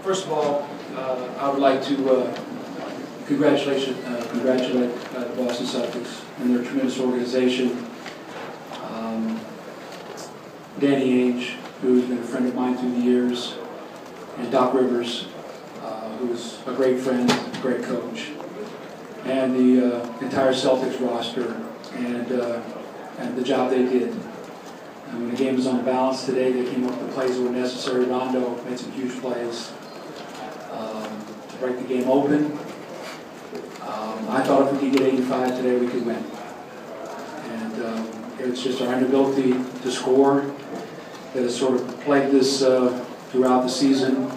First of all, I would like to congratulate the Boston Celtics and their tremendous organization. Danny Ainge, who's been a friend of mine through the years, and Doc Rivers, who's a great friend, a great coach, and the entire Celtics roster, and the job they did. And when the game was on the balance today, they came up with the plays that were necessary. Rondo made some huge plays to break the game open. I thought if we could get 85 today, we could win. And it's just our inability to score that has sort of plagued us throughout the season.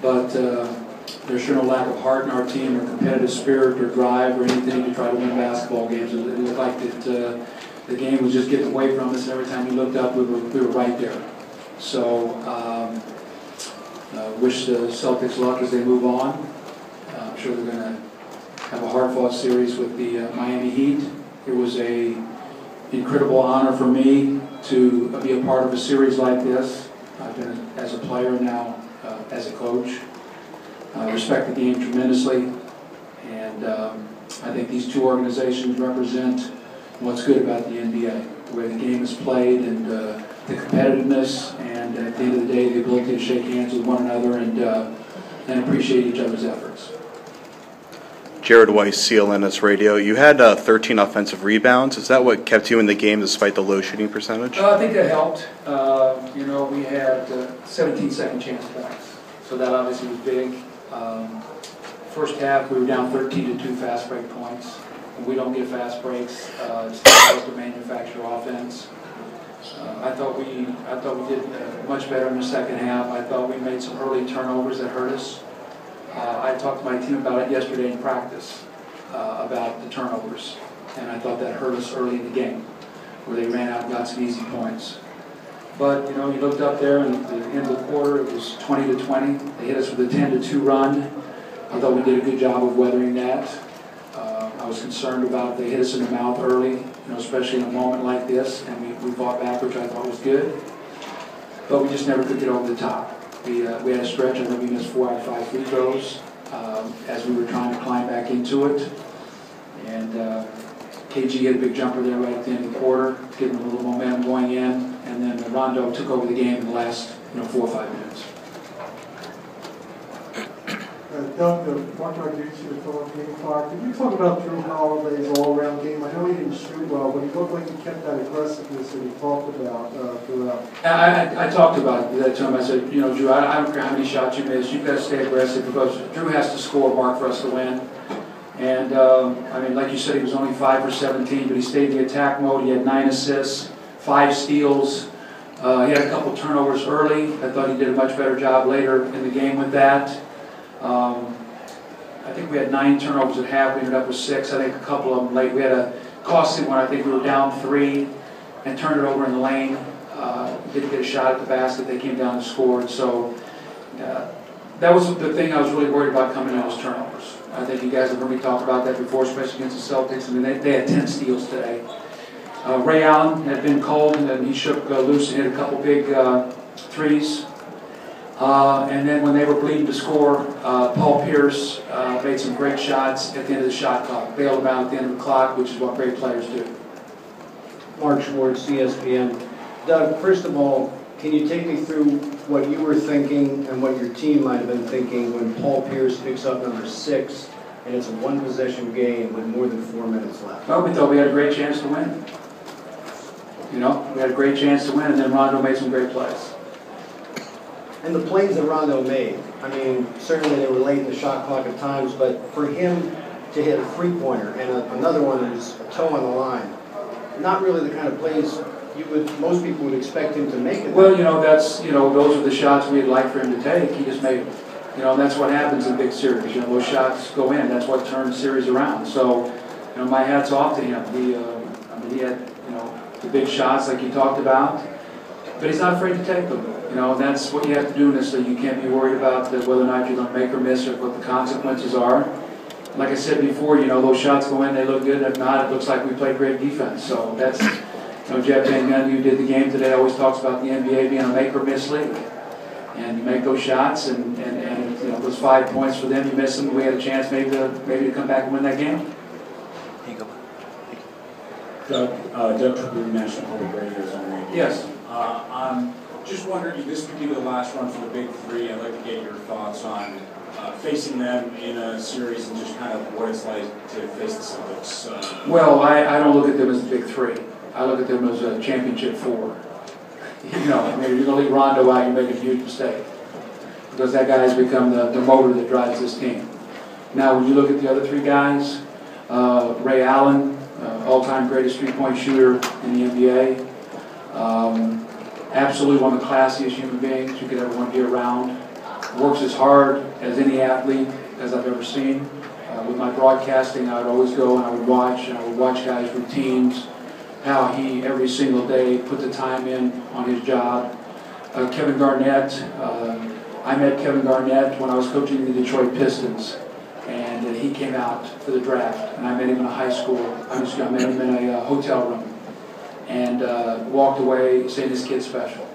But there's sure no lack of heart in our team or competitive spirit or drive or anything to try to win basketball games. It looked like that the game was just getting away from us, and every time we looked up, we were right there. So wish the Celtics luck as they move on. I'm sure they're going to have a hard-fought series with the Miami Heat. It was an incredible honor for me to be a part of a series like this. I've been as a player now as a coach. I respect the game tremendously, and I think these two organizations represent what's good about the NBA, the way the game is played, and the competitiveness, and at the end of the day, the ability to shake hands with one another and appreciate each other's efforts. Jared Weiss, CLNSRadio. You had 13 offensive rebounds. Is that what kept you in the game despite the low shooting percentage? I think that helped. We had 17 second chance points, so that obviously was big. First half, we were down 13-2 fast break points. We don't get fast breaks. It's difficult to manufacture offense. I thought we did much better in the second half. I thought we made some early turnovers that hurt us. I talked to my team about it yesterday in practice, about the turnovers, and I thought that hurt us early in the game, where they ran out and got some easy points. But you looked up there, and at the end of the quarter, it was 20-20. They hit us with a 10-2 run. I thought we did a good job of weathering that. I was concerned about if they hit us in the mouth early, especially in a moment like this, and we fought back, which I thought was good. But we just never could get over the top. We had a stretch, I think we missed 4 out of 5 free throws as we were trying to climb back into it. And KG had a big jumper there right at the end of the quarter, giving a little momentum going in, and then Rondo took over the game in the last 4 or 5 minutes. Doug, Mark Rodriguez here at Philip Clark. Did you talk about Drew Holiday's all-around game? I know he didn't shoot well, but he looked like he kept that aggressiveness that he talked about throughout. I talked about that to him. I said, Drew, I don't care how many shots you miss. You've got to stay aggressive because Drew has to score, Mark, for us to win. And, like you said, he was only 5 for 17, but he stayed in the attack mode. He had 9 assists, 5 steals. He had a couple turnovers early. I thought he did a much better job later in the game with that. I think we had 9 turnovers at half. We ended up with 6. I think a couple of them late. We had a costly one. I think we were down 3 and turned it over in the lane. Didn't get a shot at the basket. They came down and scored. So that was the thing I was really worried about coming in, was turnovers. I think you guys have heard me talk about that before, especially against the Celtics. I mean, they had 10 steals today. Ray Allen had been cold, and then he shook loose and hit a couple big threes. And then when they were bleeding to score, Paul Pierce made some great shots at the end of the shot clock. Bailed them out at the end of the clock, which is what great players do. Mark Schwartz, ESPN. Doug, first of all, can you take me through what you were thinking and what your team might have been thinking when Paul Pierce picks up number 6 and it's a one-possession game with more than 4 minutes left? Well, we thought we had a great chance to win. We had a great chance to win, and then Rondo made some great plays. And the plays that Rondo made, I mean, certainly they were late in the shot clock at times, but for him to hit a three-pointer and another one that was a toe on the line, not really the kind of plays most people would expect him to make it. Well, those are the shots we'd like for him to take. He just made them. That's what happens in big series. Those shots go in. That's what turns the series around. So, my hat's off to him. He had, the big shots like you talked about, but he's not afraid to take them. That's what you have to do in this league. You can't be worried about whether or not you're going to make or miss or what the consequences are. Like I said before, those shots go in, they look good. If not, it looks like we played great defense. So that's, Jeff Van Gundy, who did the game today, always talks about the NBA being a make or miss league. And you make those shots, and you know, those 5 points for them, you miss them, we had a chance maybe to come back and win that game. Doug Tribune, National Public Radio is on radio. Yes. I'm just wondering, this would be the last run for the Big Three. I'd like to get your thoughts on facing them in a series and just kind of what it's like to face the Celtics. Well, I don't look at them as the Big Three. I look at them as a championship four. You know, I mean, if you're going to leave Rondo out, you're making a huge mistake. Because that guy has become the motor that drives this team. Now, when you look at the other three guys, Ray Allen, all-time greatest three-point shooter in the NBA. Absolutely one of the classiest human beings you could ever want to be around. Works as hard as any athlete as I've ever seen. With my broadcasting, I would always go and I would watch guys' routines, how he every single day put the time in on his job. Kevin Garnett, I met Kevin Garnett when I was coaching the Detroit Pistons, and he came out for the draft, and I met him in a high school. I met him in a hotel room, and walked away saying this kid's special.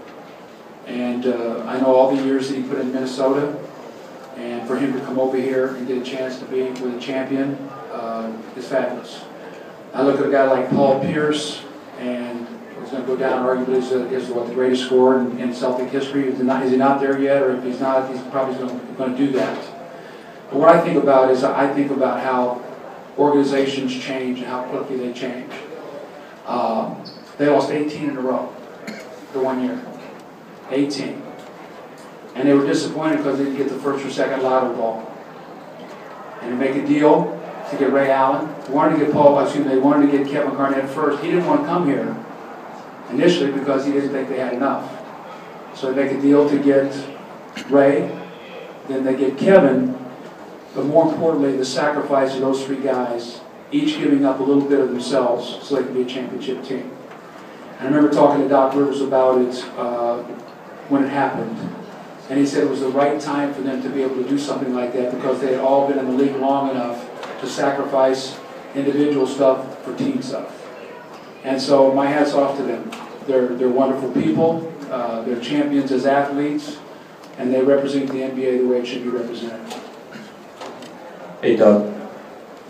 And I know all the years that he put in Minnesota, and for him to come over here and get a chance to be with a champion is fabulous. I look at a guy like Paul Pierce, and he's going to go down arguably as the greatest scorer in Celtic history. Is he not there yet? Or if he's not, he's probably going to do that. But what I think about is I think about how organizations change and how quickly they change. They lost 18 in a row for 1 year. 18. And they were disappointed because they didn't get the first or second lottery ball. And to make a deal to get Ray Allen, they wanted to get Kevin Garnett first. He didn't want to come here initially because he didn't think they had enough. So they make a deal to get Ray, then they get Kevin, but more importantly, the sacrifice of those three guys, each giving up a little bit of themselves so they could be a championship team. And I remember talking to Doc Rivers about it when it happened. And he said it was the right time for them to be able to do something like that because they had all been in the league long enough to sacrifice individual stuff for team stuff. And so my hat's off to them. They're wonderful people. They're champions as athletes. And they represent the NBA the way it should be represented. Hey, Doug.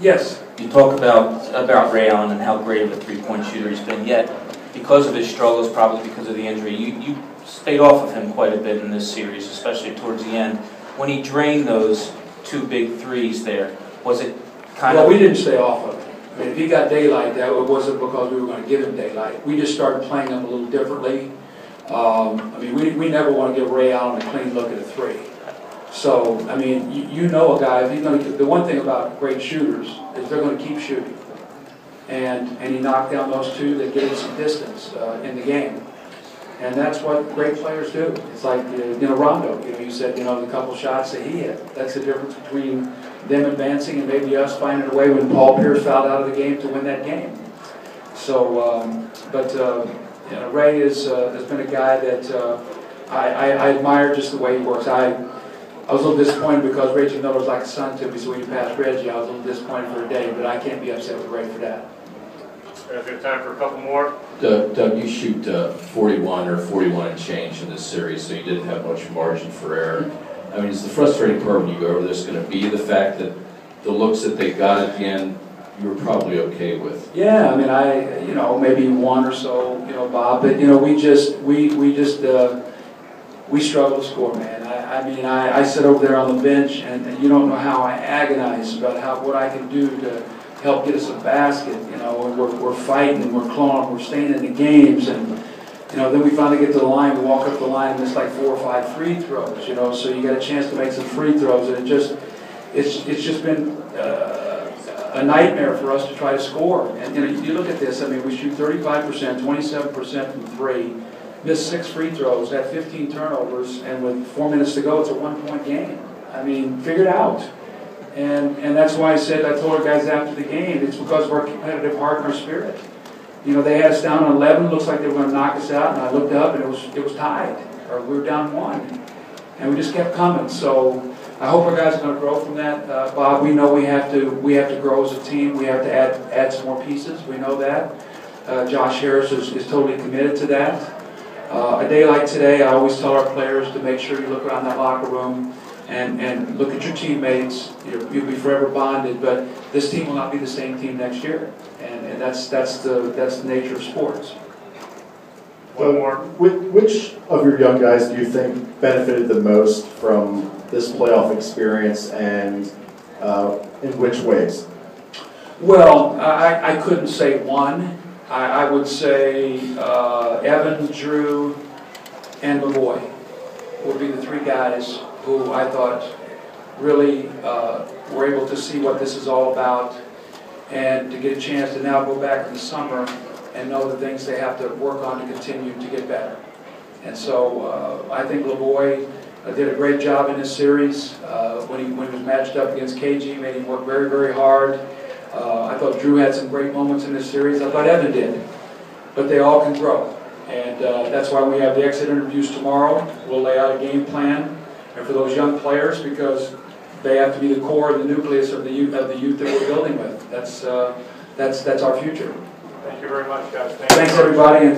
Yes. You talk about Ray Allen and how great of a three-point shooter he's been, yet because of his struggles, probably because of the injury, you stayed off of him quite a bit in this series, especially towards the end. When he drained those two big threes there, was it kind of... Well, we didn't stay off of him. I mean, if he got daylight, that it wasn't because we were going to give him daylight. We just started playing him a little differently. I mean, we never want to give Ray Allen a clean look at a three. So, I mean, you know a guy, if he's going to, the one thing about great shooters is they're going to keep shooting. And he knocked down those two that gave us some distance in the game. And that's what great players do. It's like, Rondo, you said, the couple shots that he hit. That's the difference between them advancing and maybe us finding a way when Paul Pierce fouled out of the game to win that game. So, Ray has been a guy that I admire just the way he works. I was a little disappointed because Reggie Miller's like a son to me, so when you passed Reggie, I was a little disappointed for a day, but I can't be upset with Ray for that. We have time for a couple more. Doug, you shoot 41 or 41 and change in this series, so you didn't have much margin for error. I mean, is the frustrating part when you go over this going to be the fact that the looks that they got at the end, you were probably okay with? Yeah, I mean, maybe one or so, Bob, but we struggle to score, man. I sit over there on the bench, and you don't know how I agonize about what I can do to help get us a basket, and we're fighting and we're clawing, we're staying in the games, and then we finally get to the line, we walk up the line and it's like 4 or 5 free throws, so you get a chance to make some free throws, and it's just been a nightmare for us to try to score. And you look at this, I mean, we shoot 35%, 27% from three, missed 6 free throws, had 15 turnovers, and with 4 minutes to go, it's a 1-point game. I mean, figure it out. And that's why I told our guys after the game, it's because of our competitive heart and our spirit. They had us down on 11, looks like they were going to knock us out, and I looked up and it was tied, or we were down 1. And we just kept coming. So I hope our guys are going to grow from that. Bob, we know we have to grow as a team. We have to add some more pieces. We know that. Josh Harris is totally committed to that. A day like today, I always tell our players to make sure you look around that locker room and look at your teammates. You'll be forever bonded, but this team will not be the same team next year, and that's the nature of sports. One more. Which of your young guys do you think benefited the most from this playoff experience, and in which ways? Well, I couldn't say one. I would say Evans, Drew, and Lavoie would be the three guys who I thought really were able to see what this is all about, and to get a chance to now go back in the summer and know the things they have to work on to continue to get better. And so I think Lavoie did a great job in this series. When he was matched up against KG, made him work very, very hard. I thought Drew had some great moments in this series. I thought Evan did. But they all can grow. And that's why we have the exit interviews tomorrow. We'll lay out a game plan. And for those young players, because they have to be the core, the nucleus of the youth that we're building with. That's our future. Thank you very much, guys. Thanks everybody. And